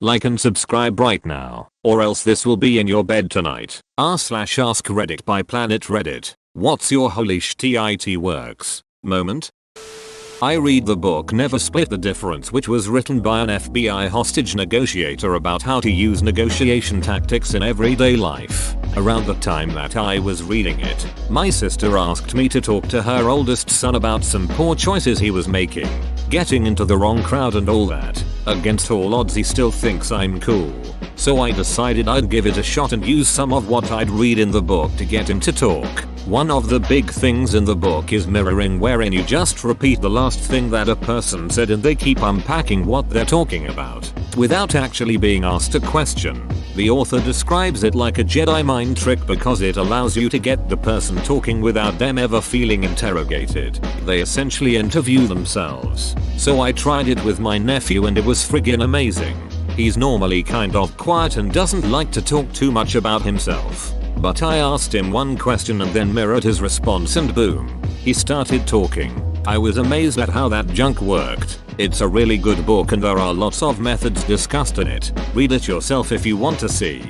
Like and subscribe right now, or else this will be in your bed tonight. r/ask Reddit by Planet Reddit. What's your holy shit works moment? I read the book Never Split the Difference, which was written by an FBI hostage negotiator about how to use negotiation tactics in everyday life. Around the time that I was reading it, my sister asked me to talk to her oldest son about some poor choices he was making, getting into the wrong crowd and all that. Against all odds he still thinks I'm cool. So I decided I'd give it a shot and use some of what I'd read in the book to get him to talk. One of the big things in the book is mirroring, wherein you just repeat the last thing that a person said and they keep unpacking what they're talking about, without actually being asked a question. The author describes it like a Jedi mind trick because it allows you to get the person talking without them ever feeling interrogated. They essentially interview themselves. So I tried it with my nephew and it was friggin' amazing. He's normally kind of quiet and doesn't like to talk too much about himself. But I asked him one question and then mirrored his response and boom, he started talking. I was amazed at how that junk worked. It's a really good book and there are lots of methods discussed in it. Read it yourself if you want to see.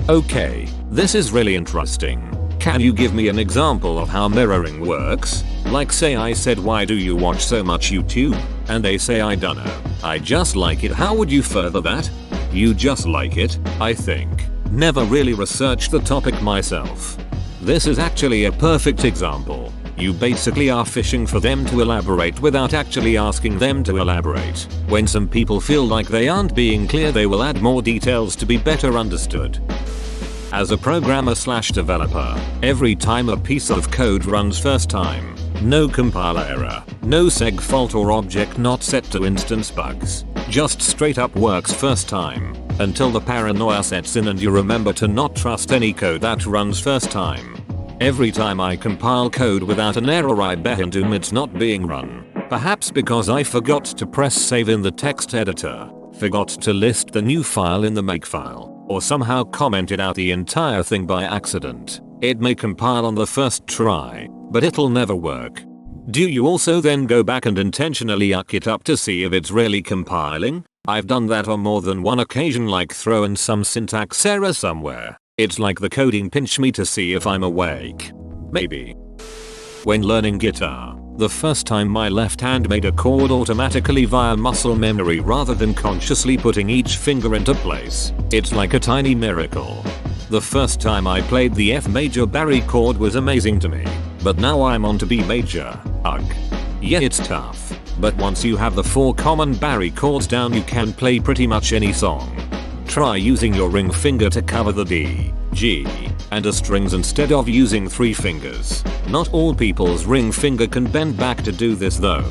Okay, this is really interesting. Can you give me an example of how mirroring works? Like say I said, why do you watch so much YouTube? And they say, I dunno. I just like it. How would you further that? You just like it, I think. Never really researched the topic myself. This is actually a perfect example. You basically are fishing for them to elaborate without actually asking them to elaborate. When some people feel like they aren't being clear, they will add more details to be better understood. As a programmer/developer, every time a piece of code runs first time, no compiler error, no seg fault or object not set to instance bugs, just straight up works first time, until the paranoia sets in and you remember to not trust any code that runs first time. Every time I compile code without an error, I bet it's not being run. Perhaps because I forgot to press save in the text editor, forgot to list the new file in the makefile, or somehow commented out the entire thing by accident. It may compile on the first try, but it'll never work. Do you also then go back and intentionally yuck it up to see if it's really compiling? I've done that on more than one occasion, like throw in some syntax error somewhere. It's like the coding pinch me to see if I'm awake. Maybe. When learning guitar, the first time my left hand made a chord automatically via muscle memory rather than consciously putting each finger into place. It's like a tiny miracle. The first time I played the F major Barry chord was amazing to me, but now I'm on to B major. Ugh. Yeah, it's tough, but once you have the 4 common Barry chords down, you can play pretty much any song. Try using your ring finger to cover the D, G, and A strings instead of using 3 fingers. Not all people's ring finger can bend back to do this though.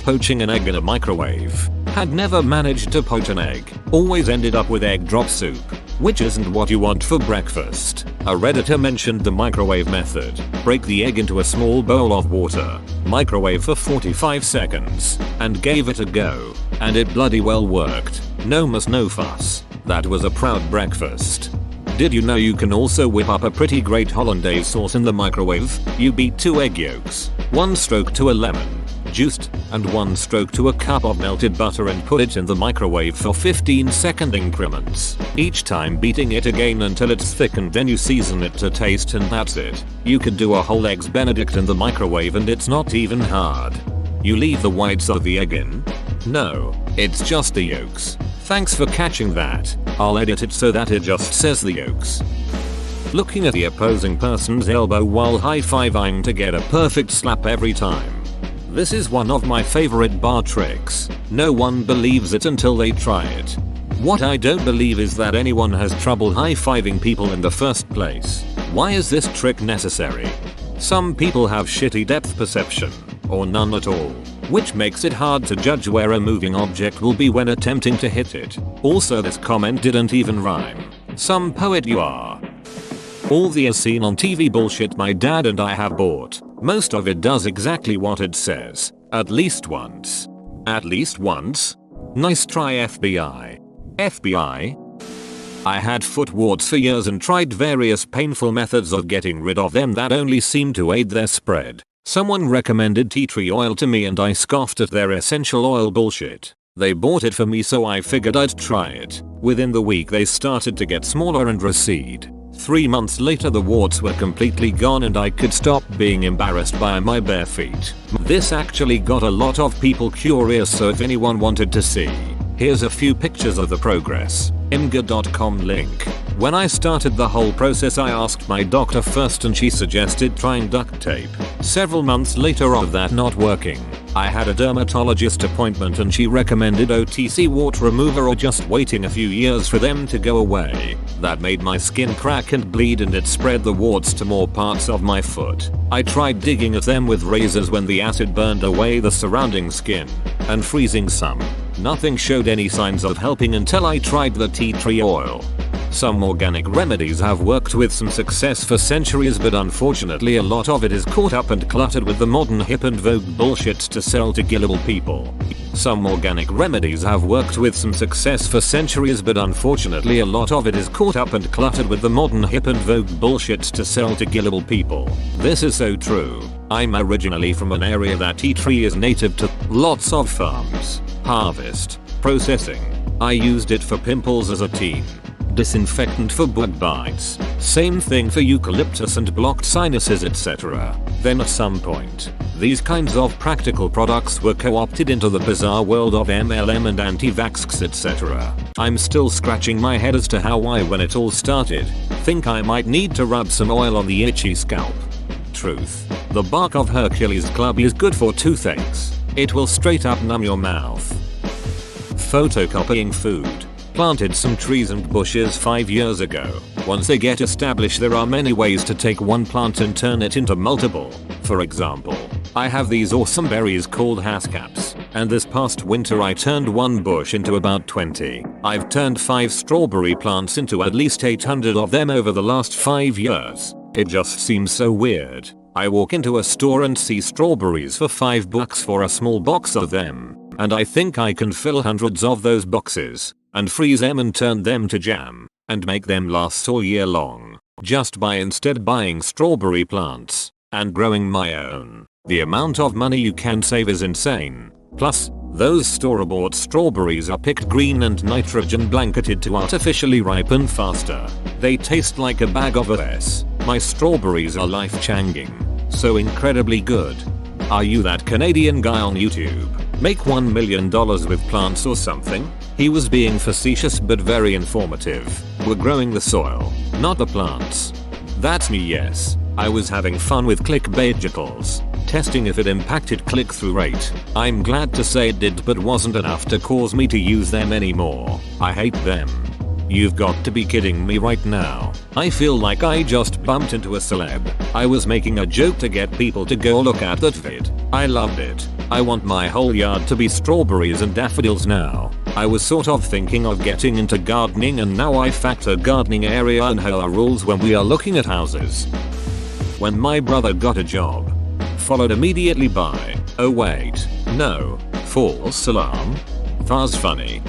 Poaching an egg in a microwave. Had never managed to poach an egg, always ended up with egg drop soup, which isn't what you want for breakfast. A Redditor mentioned the microwave method. Break the egg into a small bowl of water, microwave for 45 seconds, and gave it a go. And it bloody well worked. No muss no fuss. That was a proud breakfast. Did you know you can also whip up a pretty great Hollandaise sauce in the microwave? You beat 2 egg yolks, 1 stroke to a lemon, juiced, and 1 stroke to a cup of melted butter and put it in the microwave for 15-second increments. Each time beating it again until it's thick, and then you season it to taste, and that's it. You could do a whole eggs benedict in the microwave and it's not even hard. You leave the whites of the egg in? No, it's just the yolks. Thanks for catching that. I'll edit it so that it just says the yolks. Looking at the opposing person's elbow while high-fiving to get a perfect slap every time. This is one of my favorite bar tricks. No one believes it until they try it. What I don't believe is that anyone has trouble high-fiving people in the first place. Why is this trick necessary? Some people have shitty depth perception, or none at all, which makes it hard to judge where a moving object will be when attempting to hit it. Also, this comment didn't even rhyme. Some poet you are. All the as seen on TV bullshit my dad and I have bought. Most of it does exactly what it says. At least once. At least once? Nice try, FBI. FBI? I had foot warts for years and tried various painful methods of getting rid of them that only seemed to aid their spread. Someone recommended tea tree oil to me and I scoffed at their essential oil bullshit. They bought it for me, so I figured I'd try it. Within the week they started to get smaller and recede. 3 months later the warts were completely gone and I could stop being embarrassed by my bare feet. This actually got a lot of people curious, so if anyone wanted to see, here's a few pictures of the progress. imgur.com link. When I started the whole process I asked my doctor first and she suggested trying duct tape. Several months later of that not working, I had a dermatologist appointment and she recommended OTC wart remover or just waiting a few years for them to go away. That made my skin crack and bleed and it spread the warts to more parts of my foot. I tried digging at them with razors when the acid burned away the surrounding skin and freezing some. Nothing showed any signs of helping until I tried the tea tree oil. Some organic remedies have worked with some success for centuries, but unfortunately a lot of it is caught up and cluttered with the modern hip and vogue bullshit to sell to gullible people. Some organic remedies have worked with some success for centuries, but unfortunately a lot of it is caught up and cluttered with the modern hip and vogue bullshit to sell to gullible people. This is so true. I'm originally from an area that tea tree is native to. Lots of farms. Harvest. Processing. I used it for pimples as a teen. Disinfectant for bug bites. Same thing for eucalyptus and blocked sinuses, etc. Then at some point, these kinds of practical products were co-opted into the bizarre world of MLM and anti-vaxxers, etc. I'm still scratching my head as to how, why, when it all started. Think I might need to rub some oil on the itchy scalp. Truth. The bark of Hercules club is good for toothaches. It will straight up numb your mouth. Photocopying food. Planted some trees and bushes 5 years ago. Once they get established there are many ways to take one plant and turn it into multiple. For example, I have these awesome berries called haskaps, and this past winter I turned one bush into about 20. I've turned 5 strawberry plants into at least 800 of them over the last 5 years. It just seems so weird. I walk into a store and see strawberries for $5 for a small box of them, and I think I can fill hundreds of those boxes and freeze them and turn them to jam and make them last all year long just by instead buying strawberry plants and growing my own. The amount of money you can save is insane. Plus, those store-bought strawberries are picked green and nitrogen blanketed to artificially ripen faster. They taste like a bag of OS. My strawberries are life-changing. So incredibly good. Are you that Canadian guy on YouTube? Make $1 million with plants or something? He was being facetious but very informative. We're growing the soil, not the plants. That's me, yes. I was having fun with clickbaitgicals, testing if it impacted click-through rate. I'm glad to say it did, but wasn't enough to cause me to use them anymore. I hate them. You've got to be kidding me right now. I feel like I just bumped into a celeb. I was making a joke to get people to go look at that vid. I loved it. I want my whole yard to be strawberries and daffodils now. I was sort of thinking of getting into gardening, and now I factor gardening area and HOA rules when we are looking at houses. When my brother got a job. Followed immediately by, oh wait, no, false alarm? That's funny.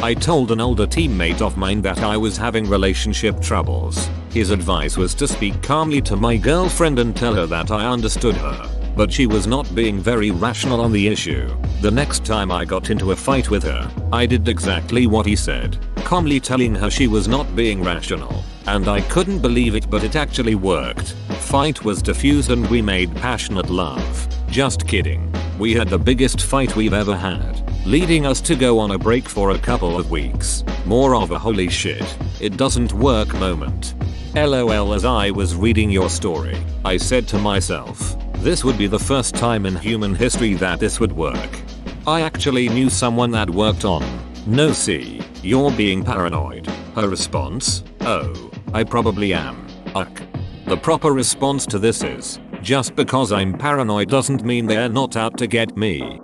I told an older teammate of mine that I was having relationship troubles. His advice was to speak calmly to my girlfriend and tell her that I understood her, but she was not being very rational on the issue. The next time I got into a fight with her, I did exactly what he said, calmly telling her she was not being rational, and I couldn't believe it, but it actually worked. Fight was diffused and we made passionate love. Just kidding. We had the biggest fight we've ever had, leading us to go on a break for a couple of weeks. More of a holy shit, it doesn't work moment. LOL. As I was reading your story, I said to myself, this would be the first time in human history that this would work. I actually knew someone that worked on. No, see, you're being paranoid. Her response, oh, I probably am. Ugh. The proper response to this is, just because I'm paranoid doesn't mean they're not out to get me.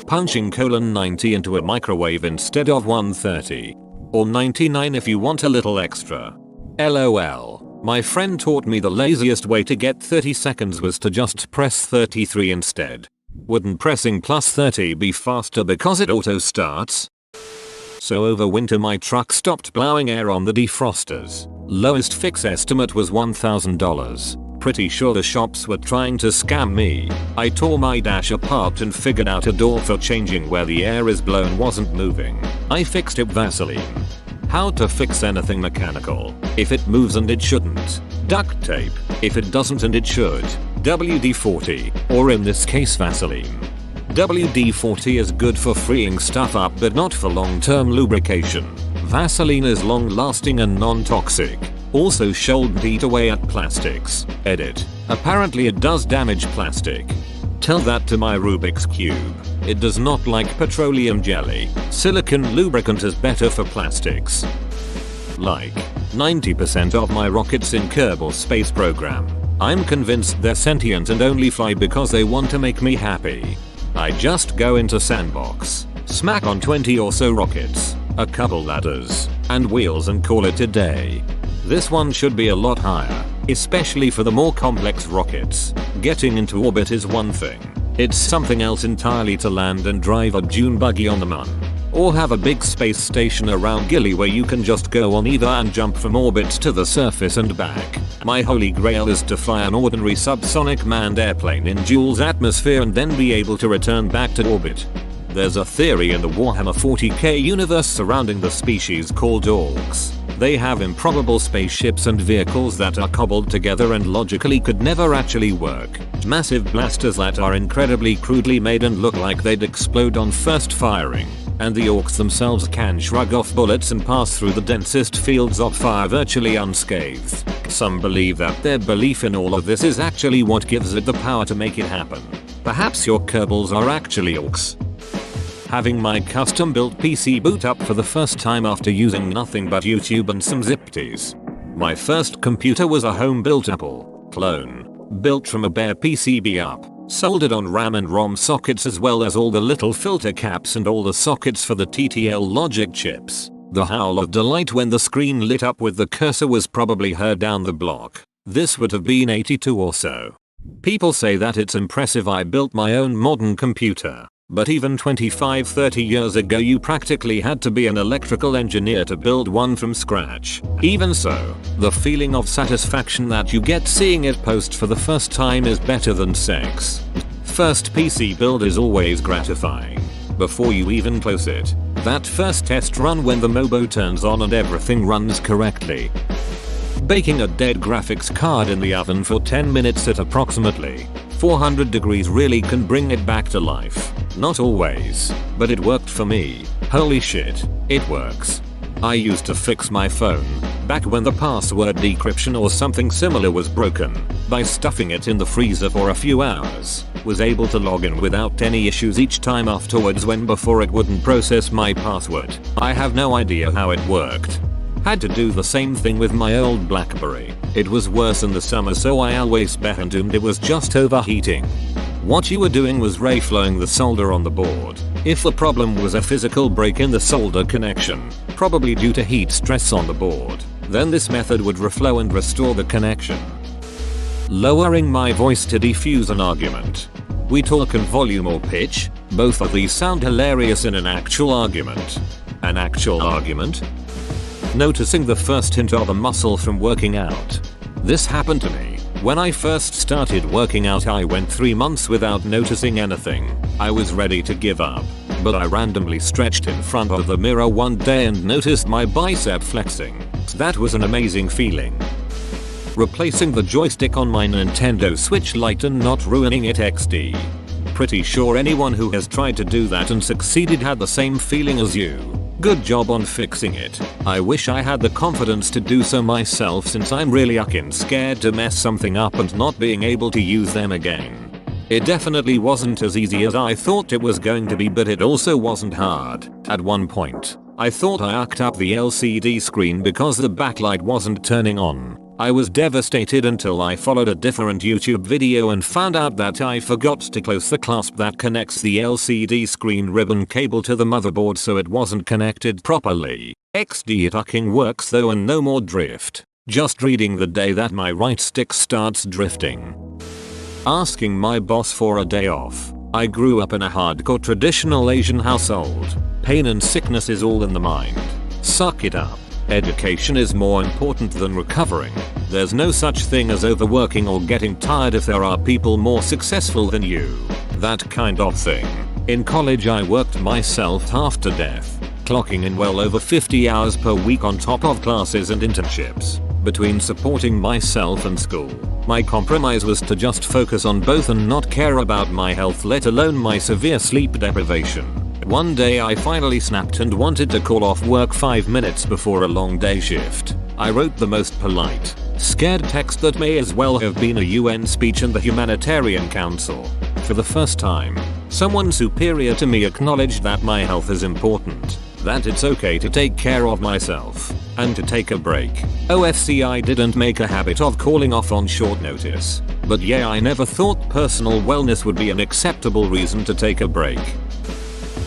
Punching $90 into a microwave instead of 130. Or 99 if you want a little extra. LOL. My friend taught me the laziest way to get 30 seconds was to just press 33 instead. Wouldn't pressing +30 be faster because it auto starts? So over winter my truck stopped blowing air on the defrosters. Lowest fix estimate was $1,000. Pretty sure the shops were trying to scam me. I tore my dash apart and figured out a door for changing where the air is blown wasn't moving. I fixed it Vaseline. How to fix anything mechanical. If it moves and it shouldn't. Duct tape. If it doesn't and it should. WD-40, or in this case Vaseline. WD-40 is good for freeing stuff up but not for long-term lubrication. Vaseline is long-lasting and non-toxic. Also shouldn't eat away at plastics. Edit. Apparently it does damage plastic. Tell that to my Rubik's Cube. It does not like petroleum jelly. Silicone lubricant is better for plastics. Like 90% of my rockets in Kerbal Space Program. I'm convinced they're sentient and only fly because they want to make me happy. I just go into sandbox, smack on 20 or so rockets, a couple ladders, and wheels and call it a day. This one should be a lot higher, especially for the more complex rockets. Getting into orbit is one thing. It's something else entirely to land and drive a dune buggy on the moon. Or have a big space station around Gilly where you can just go on either and jump from orbit to the surface and back. My holy grail is to fly an ordinary subsonic manned airplane in Joule's atmosphere and then be able to return back to orbit. There's a theory in the Warhammer 40k universe surrounding the species called orcs. They have improbable spaceships and vehicles that are cobbled together and logically could never actually work. Massive blasters that are incredibly crudely made and look like they'd explode on first firing. And the orcs themselves can shrug off bullets and pass through the densest fields of fire virtually unscathed. Some believe that their belief in all of this is actually what gives it the power to make it happen. Perhaps your Kerbals are actually orcs. Having my custom built PC boot up for the first time after using nothing but YouTube and some zipties. My first computer was a home built Apple clone, built from a bare PCB up. Soldered on RAM and ROM sockets as well as all the little filter caps and all the sockets for the TTL logic chips. The howl of delight when the screen lit up with the cursor was probably heard down the block. This would have been 82 or so. People say that it's impressive I built my own modern computer. But even 25-30 years ago you practically had to be an electrical engineer to build one from scratch. Even so, the feeling of satisfaction that you get seeing it post for the first time is better than sex. First PC build is always gratifying. Before you even close it, that first test run when the Mobo turns on and everything runs correctly. Baking a dead graphics card in the oven for 10 minutes at approximately 400 degrees really can bring it back to life. Not always, but it worked for me. Holy shit, it works. I used to fix my phone, back when the password decryption or something similar was broken, by stuffing it in the freezer for a few hours. Was able to log in without any issues each time afterwards when before it wouldn't process my password. I have no idea how it worked. Had to do the same thing with my old BlackBerry. It was worse in the summer so I always assumed it was just overheating. What you were doing was reflowing the solder on the board. If the problem was a physical break in the solder connection, probably due to heat stress on the board, then this method would reflow and restore the connection. Lowering my voice to defuse an argument. We talk in volume or pitch, both of these sound hilarious in an actual argument. An actual argument? Noticing the first hint of a muscle from working out. This happened to me. When I first started working out I went 3 months without noticing anything. I was ready to give up. But I randomly stretched in front of the mirror one day and noticed my bicep flexing. That was an amazing feeling. Replacing the joystick on my Nintendo Switch Lite and not ruining it XD. Pretty sure anyone who has tried to do that and succeeded had the same feeling as you. Good job on fixing it. I wish I had the confidence to do so myself since I'm really fucking scared to mess something up and not being able to use them again. It definitely wasn't as easy as I thought it was going to be, but it also wasn't hard. At one point, I thought I ucked up the LCD screen because the backlight wasn't turning on. I was devastated until I followed a different YouTube video and found out that I forgot to close the clasp that connects the LCD screen ribbon cable to the motherboard, so it wasn't connected properly. XD, it fucking works though and no more drift. Just reading the day that my right stick starts drifting. Asking my boss for a day off. I grew up in a hardcore traditional Asian household. Pain and sickness is all in the mind. Suck it up. Education is more important than recovering. There's no such thing as overworking or getting tired if there are people more successful than you. That kind of thing. In college I worked myself half to death, clocking in well over 50 hours per week on top of classes and internships. Between supporting myself and school, my compromise was to just focus on both and not care about my health, let alone my severe sleep deprivation. One day I finally snapped and wanted to call off work 5 minutes before a long day shift. I wrote the most polite, scared text that may as well have been a UN speech in the Humanitarian Council. For the first time, someone superior to me acknowledged that my health is important, that it's okay to take care of myself, and to take a break. OFC, I didn't make a habit of calling off on short notice. But yeah, I never thought personal wellness would be an acceptable reason to take a break.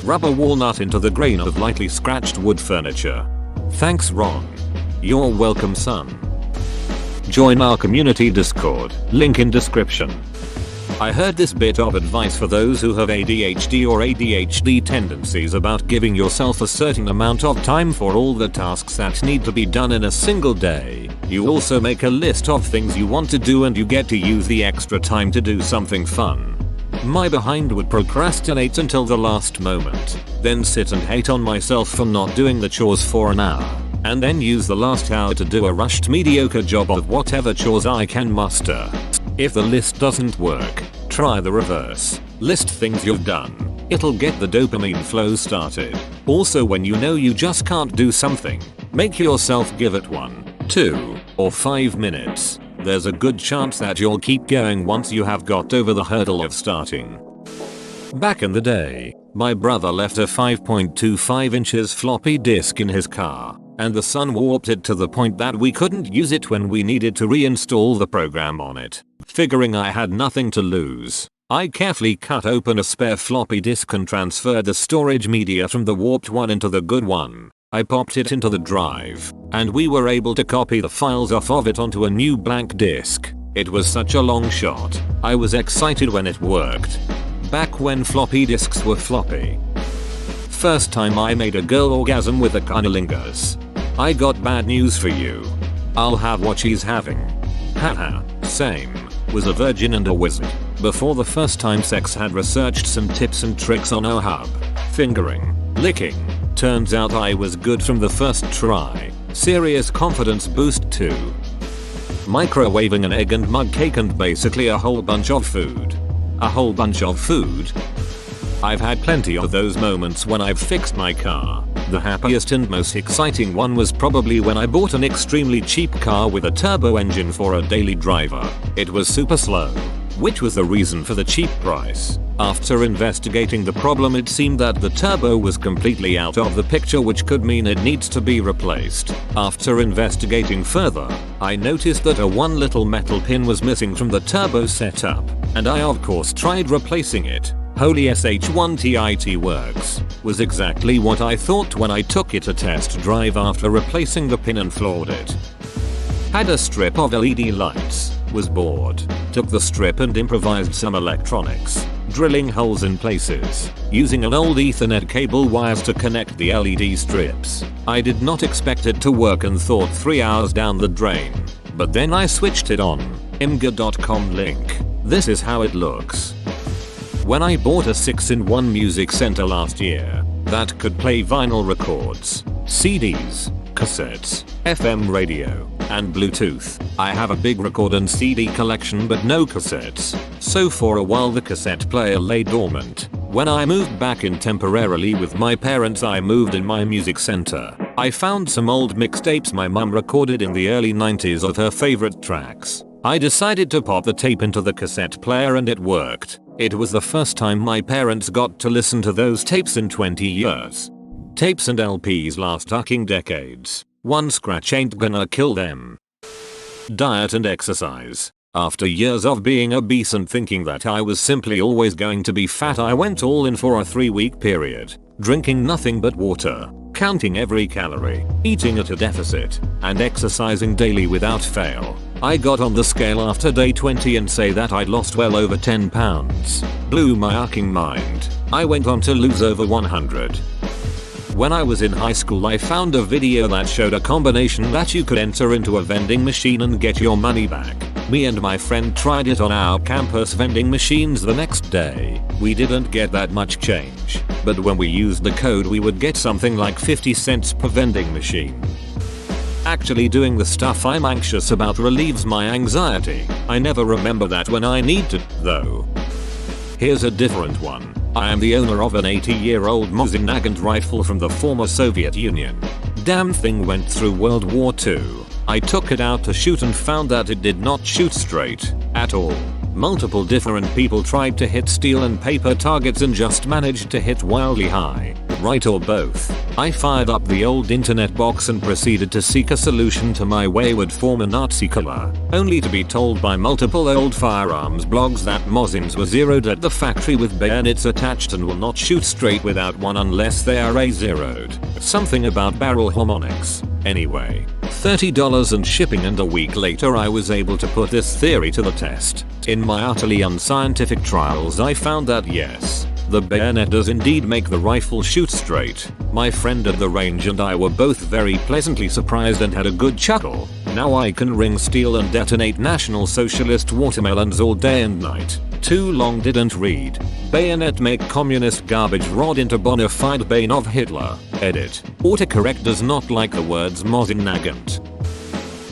Rub a walnut into the grain of lightly scratched wood furniture. Thanks Ron. You're welcome son. Join our community Discord, link in description. I heard this bit of advice for those who have ADHD or ADHD tendencies about giving yourself a certain amount of time for all the tasks that need to be done in a single day. You also make a list of things you want to do and you get to use the extra time to do something fun. My behind would procrastinate until the last moment, then sit and hate on myself for not doing the chores for an hour, and then use the last hour to do a rushed mediocre job of whatever chores I can muster. If the list doesn't work, try the reverse. List things you've done. It'll get the dopamine flow started. Also, when you know you just can't do something, make yourself give it 1, 2, or 5 minutes. There's a good chance that you'll keep going once you have got over the hurdle of starting. Back in the day, my brother left a 5.25 inches floppy disk in his car, and the sun warped it to the point that we couldn't use it when we needed to reinstall the program on it. Figuring I had nothing to lose, I carefully cut open a spare floppy disk and transferred the storage media from the warped one into the good one. I popped it into the drive, and we were able to copy the files off of it onto a new blank disk. It was such a long shot. I was excited when it worked. Back when floppy disks were floppy. First time I made a girl orgasm with a cunnilingus. I got bad news for you. I'll have what she's having. Haha, same. Was a virgin and a wizard. Before the first time sex, had researched some tips and tricks on OHub. Fingering, licking. Turns out I was good from the first try. Serious confidence boost too. Microwaving an egg and mug cake and basically a whole bunch of food. A whole bunch of food? I've had plenty of those moments when I've fixed my car. The happiest and most exciting one was probably when I bought an extremely cheap car with a turbo engine for a daily driver. It was super slow, which was the reason for the cheap price. After investigating the problem, it seemed that the turbo was completely out of the picture, which could mean it needs to be replaced. After investigating further, I noticed that one little metal pin was missing from the turbo setup, and I of course tried replacing it. Holy sh1 works, was exactly what I thought when I took it a test drive after replacing the pin and floored it. Had a strip of LED lights, was bored, took the strip and improvised some electronics, drilling holes in places, using an old Ethernet cable wires to connect the LED strips. I did not expect it to work and thought 3 hours down the drain, but then I switched it on. imgur.com link. This is how it looks. When I bought a 6-in-1 music center last year that could play vinyl records, CDs, cassettes, FM radio, and Bluetooth. I have a big record and CD collection but no cassettes, so for a while the cassette player lay dormant. When I moved back in temporarily with my parents, I moved in my music center. I found some old mixtapes my mum recorded in the early 90s of her favorite tracks. I decided to pop the tape into the cassette player and it worked. It was the first time my parents got to listen to those tapes in 20 years. Tapes and LPs last fucking decades. One scratch ain't gonna kill them. Diet and exercise. After years of being obese and thinking that I was simply always going to be fat, I went all in for a 3-week period, drinking nothing but water, counting every calorie, eating at a deficit, and exercising daily without fail. I got on the scale after day 20 and say that I'd lost well over 10 pounds. Blew my fucking mind. I went on to lose over 100. When I was in high school I found a video that showed a combination that you could enter into a vending machine and get your money back. Me and my friend tried it on our campus vending machines the next day. We didn't get that much change, but when we used the code we would get something like 50 cents per vending machine. Actually doing the stuff I'm anxious about relieves my anxiety. I never remember that when I need to, though. Here's a different one. I am the owner of an 80-year-old Mosin Nagant rifle from the former Soviet Union. Damn thing went through World War II. I took it out to shoot and found that it did not shoot straight at all. Multiple different people tried to hit steel and paper targets and just managed to hit wildly high, right or both. I fired up the old internet box and proceeded to seek a solution to my wayward former Nazi killer, only to be told by multiple old firearms blogs that Mosins were zeroed at the factory with bayonets attached and will not shoot straight without one unless they are A-zeroed. Something about barrel harmonics. Anyway, $30 and shipping, and a week later I was able to put this theory to the test. In my utterly unscientific trials I found that yes, the bayonet does indeed make the rifle shoot straight. My friend at the range and I were both very pleasantly surprised and had a good chuckle. Now I can ring steel and detonate National Socialist watermelons all day and night. Too long didn't read. Bayonet make communist garbage rod into bona fide bane of Hitler. Edit. Autocorrect does not like the words Mosin Nagant.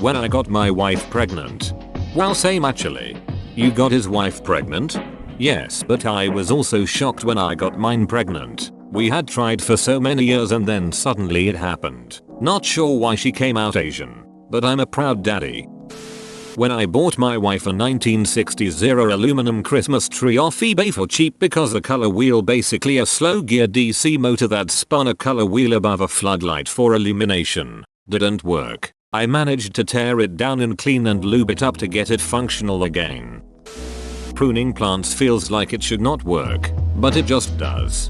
When I got my wife pregnant. Well, same actually. You got his wife pregnant? Yes, but I was also shocked when I got mine pregnant. We had tried for so many years and then suddenly it happened. Not sure why she came out Asian, but I'm a proud daddy. When I bought my wife a 1960s era aluminum Christmas tree off eBay for cheap because the color wheel, basically a slow gear DC motor that spun a color wheel above a floodlight for illumination, didn't work. I managed to tear it down and clean and lube it up to get it functional again. Pruning plants feels like it should not work, but it just does.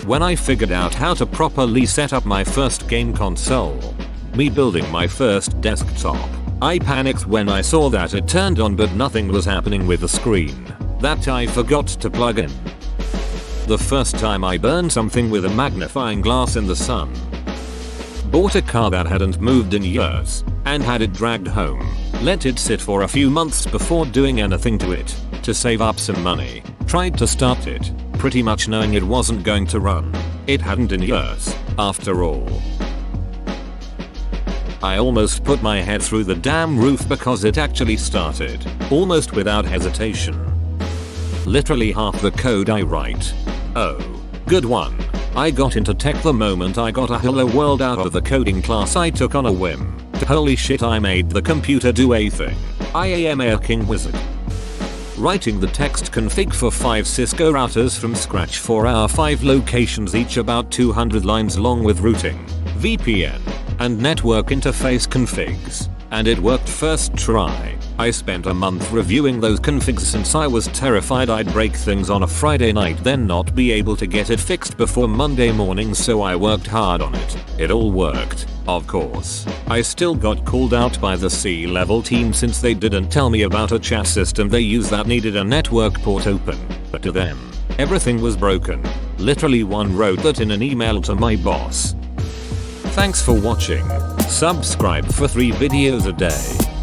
When I figured out how to properly set up my first game console, me building my first desktop, I panicked when I saw that it turned on but nothing was happening with the screen that I forgot to plug in. The first time I burned something with a magnifying glass in the sun. Bought a car that hadn't moved in years and had it dragged home. Let it sit for a few months before doing anything to it to save up some money. Tried to start it, pretty much knowing it wasn't going to run. It hadn't in years, after all. I almost put my head through the damn roof because it actually started, almost without hesitation. Literally half the code I write. Oh, good one. I got into tech the moment I got a Hello World out of the coding class I took on a whim. Holy shit, I made the computer do a thing. I am a king wizard. Writing the text config for 5 Cisco routers from scratch for our 5 locations, each about 200 lines long, with routing, VPN, and network interface configs. And it worked first try. I spent a month reviewing those configs since I was terrified I'd break things on a Friday night then not be able to get it fixed before Monday morning, so I worked hard on it. It all worked, of course. I still got called out by the C-level team since they didn't tell me about a chat system they use that needed a network port open. But to them, everything was broken. Literally one wrote that in an email to my boss. Thanks for watching. Subscribe for 3 videos a day.